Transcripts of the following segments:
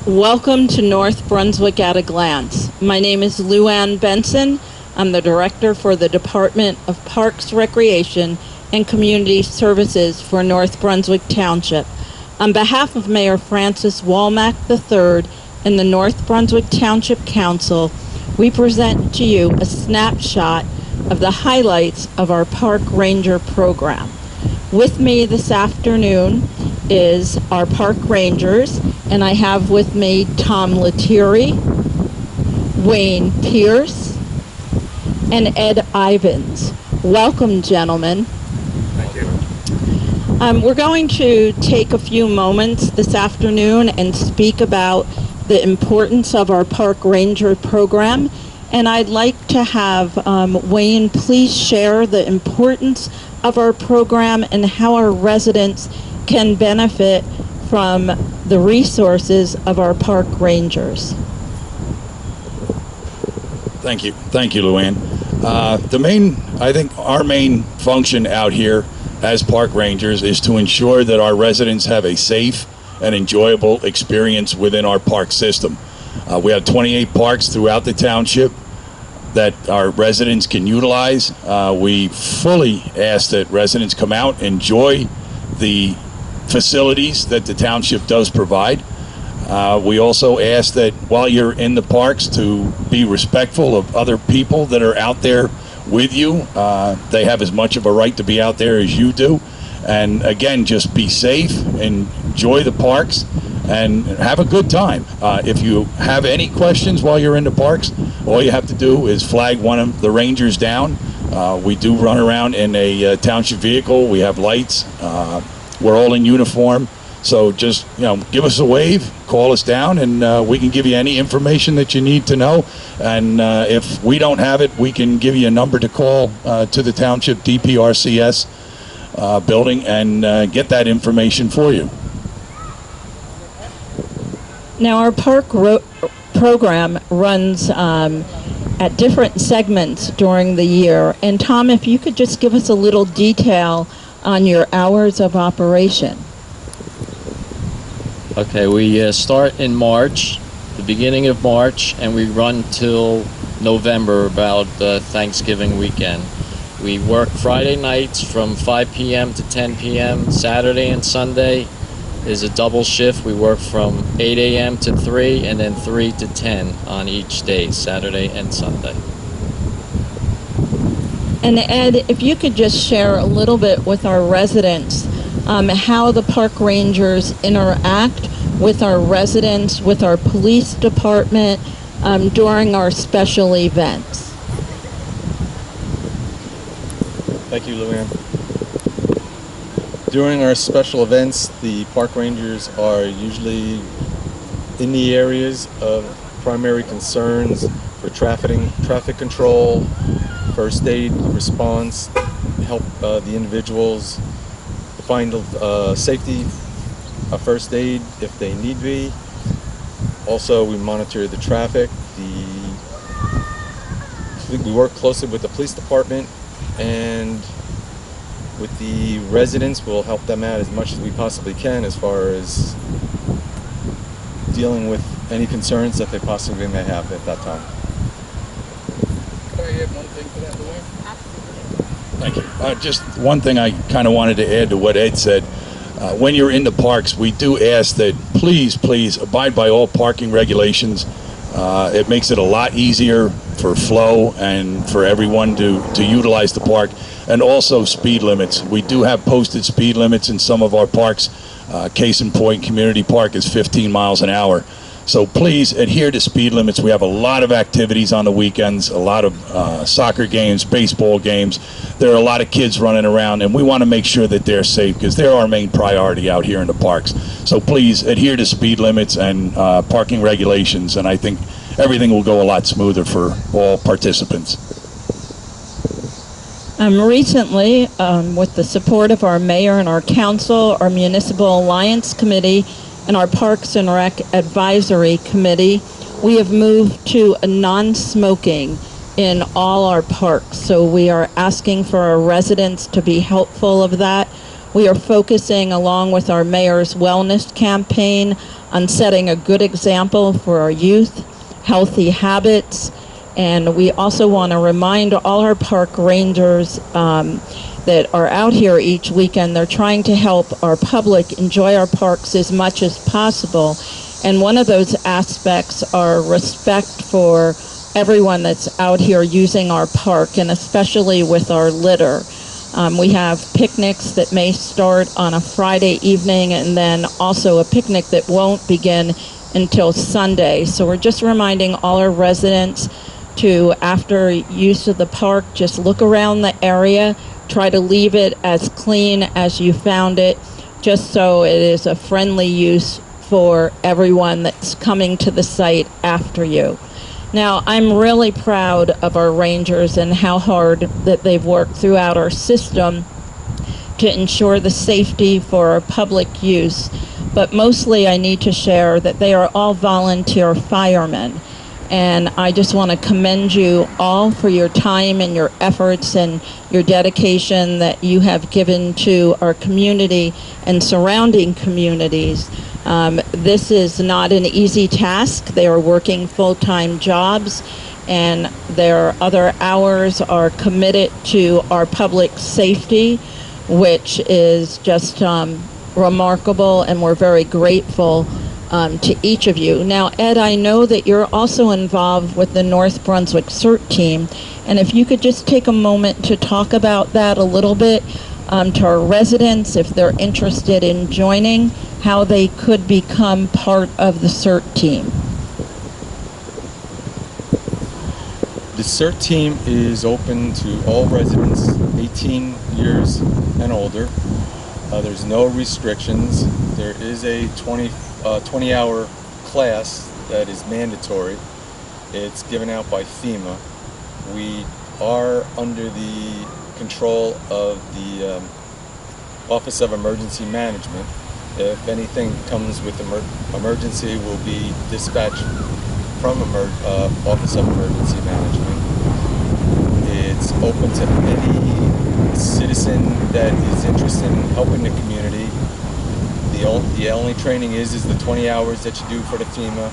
Welcome to North Brunswick at a Glance. My name is Lou Ann Benson. I'm the Director for the Department of Parks, Recreation, and Community Services for North Brunswick Township. On behalf of Mayor Francis Walmack III and the North Brunswick Township Council, we present to you a snapshot of the highlights of our Park Ranger program. With me this afternoon is our Park Rangers, and I have with me Tom Lettieri, Wayne Pearce, and Ed Ivins. Welcome, gentlemen. Thank you. We're going to take a few moments this afternoon and speak about the importance of our Park Ranger program. And I'd like to have Wayne please share the importance of our program and how our residents can benefit from the resources of our Park Rangers. Thank you, Luann. I think our main function out here as Park Rangers is to ensure that our residents have a safe and enjoyable experience within our park system. We have 28 parks throughout the township that our residents can utilize. We fully ask that residents come out, enjoy the facilities that the township does provide. We also ask that while you're in the parks to be respectful of other people that are out there with you. They have as much of a right to be out there as you do. And again, just be safe, enjoy the parks, and have a good time. If you have any questions while you're in the parks, all you have to do is flag one of the rangers down. We do run around in a township vehicle. We have lights. We're all in uniform. So just, give us a wave, call us down, and we can give you any information that you need to know. And if we don't have it, we can give you a number to call to the township DPRCS building and get that information for you. Now, our park program runs at different segments during the year. And Tom, if you could just give us a little detail on your hours of operation. Okay, we start in March, the beginning of March, and we run till November, about Thanksgiving weekend. We work Friday nights from 5 p.m. to 10 p.m. Saturday and Sunday is a double shift. We work from 8 a.m. to 3 and then 3 to 10 on each day, Saturday and Sunday. And Ed, if you could just share a little bit with our residents how the park rangers interact with our residents, with our police department during our special events. Thank you, Luann. During our special events, the park rangers are usually in the areas of primary concerns for traffic control, first aid response, help the individuals find safety, first aid if they need be. Also, we monitor the traffic. We work closely with the police department, and with the residents, we'll help them out as much as we possibly can as far as dealing with any concerns that they possibly may have at that time. Could I add one thing to that, Luann? Thank you. Just one thing I kind of wanted to add to what Ed said. When you're in the parks, we do ask that please abide by all parking regulations. It makes it a lot easier for flow and for everyone to utilize the park. And also speed limits. We do have posted speed limits in some of our parks. Case in point, Community Park is 15 miles an hour. So please adhere to speed limits. We have a lot of activities on the weekends, a lot of soccer games, baseball games. There are a lot of kids running around, and we want to make sure that they're safe because they're our main priority out here in the parks. So please adhere to speed limits and parking regulations, and I think everything will go a lot smoother for all participants. Recently, with the support of our mayor and our council, our Municipal Alliance Committee, and our Parks and Rec Advisory Committee, we have moved to a non-smoking in all our parks. So we are asking for our residents to be helpful of that. We are focusing, along with our mayor's wellness campaign, on setting a good example for our youth, healthy habits, and we also want to remind all our park rangers that are out here each weekend. They're trying to help our public enjoy our parks as much as possible, and one of those aspects are respect for everyone that's out here using our park, and especially with our litter. We have picnics that may start on a Friday evening, and then also a picnic that won't begin until Sunday. So we're just reminding all our residents to, after use of the park, just look around the area, try to leave it as clean as you found it, just so it is a friendly use for everyone that's coming to the site after you. Now, I'm really proud of our rangers and how hard that they've worked throughout our system to ensure the safety for our public use. But mostly I need to share that they are all volunteer firemen. And I just want to commend you all for your time and your efforts and your dedication that you have given to our community and surrounding communities. This is not an easy task. They are working full-time jobs, and their other hours are committed to our public safety, which is just remarkable, and we're very grateful to each of you. Now, Ed, I know that you're also involved with the North Brunswick Cert Team, and if you could just take a moment to talk about that a little bit to our residents, if they're interested in joining, how they could become part of the Cert Team. The Cert Team is open to all residents 18 years and older. There's no restrictions. There is a 20-hour class that is mandatory. It's given out by FEMA. We are under the control of the Office of Emergency Management. If anything comes with emergency, we'll be dispatched from Office of Emergency Management. It's open to any citizen that is interested in helping the community. The only training is the 20 hours that you do for the FEMA,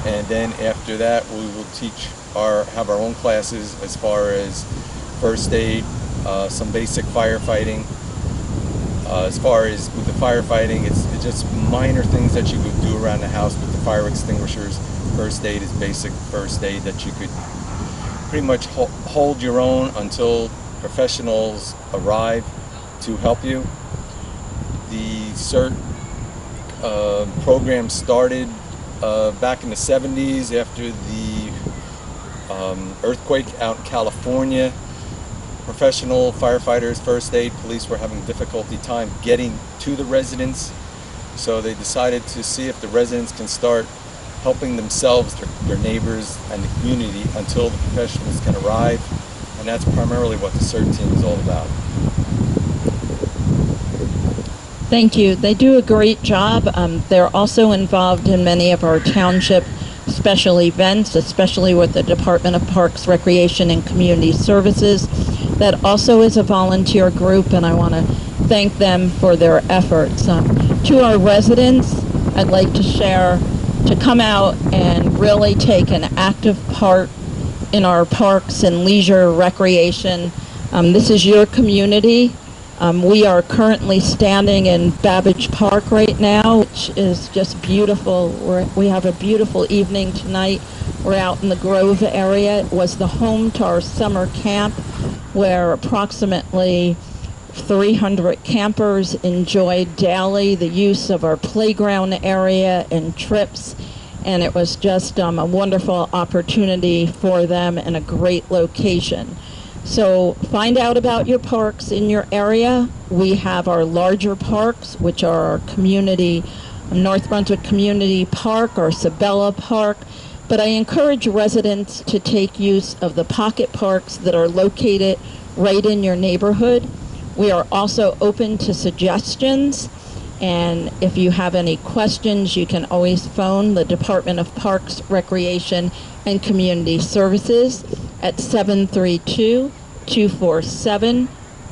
and then after that we will have our own classes as far as first aid, some basic firefighting. As far as with the firefighting, it's just minor things that you could do around the house with the fire extinguishers. First aid is basic first aid that you could pretty much hold your own until professionals arrive to help you. The CERT program started back in the 70s after the earthquake out in California. Professional firefighters, first aid, police were having difficulty time getting to the residents, so they decided to see if the residents can start helping themselves, their neighbors, and the community until the professionals can arrive, and that's primarily what the CERT Team is all about. Thank you. They do a great job. They're also involved in many of our township special events, especially with the Department of Parks, Recreation, and Community Services. That also is a volunteer group, and I want to thank them for their efforts. To our residents, I'd like to share to come out and really take an active part in our parks and leisure recreation. This is your community. We are currently standing in Babbage Park right now, which is just beautiful. We have a beautiful evening tonight. We're out in the Grove area. It was the home to our summer camp, where approximately 300 campers enjoyed daily the use of our playground area and trips, and it was just a wonderful opportunity for them and a great location. So find out about your parks in your area. We have our larger parks, which are our community, North Brunswick Community Park, or Sabella Park, but I encourage residents to take use of the pocket parks that are located right in your neighborhood. We are also open to suggestions, and if you have any questions, you can always phone the Department of Parks, Recreation, and Community Services at 732-247-1211.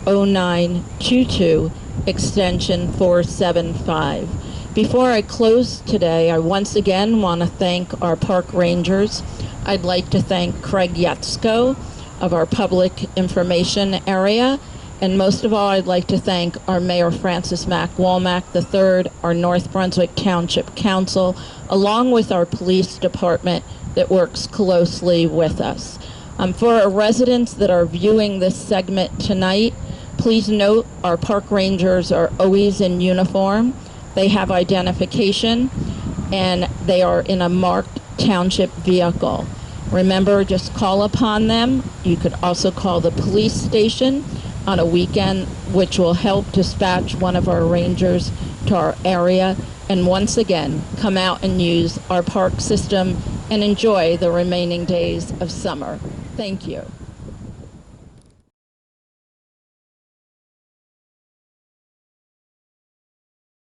0922, extension 475. Before I close today, I once again want to thank our park rangers. I'd like to thank Craig Yatzko of our public information area. And most of all, I'd like to thank our Mayor Francis Mack Womack III, our North Brunswick Township Council, along with our police department that works closely with us. For our residents that are viewing this segment tonight, please note our park rangers are always in uniform. They have identification, and they are in a marked township vehicle. Remember, just call upon them. You could also call the police station on a weekend, which will help dispatch one of our rangers to our area. And once again, come out and use our park system and enjoy the remaining days of summer. Thank you.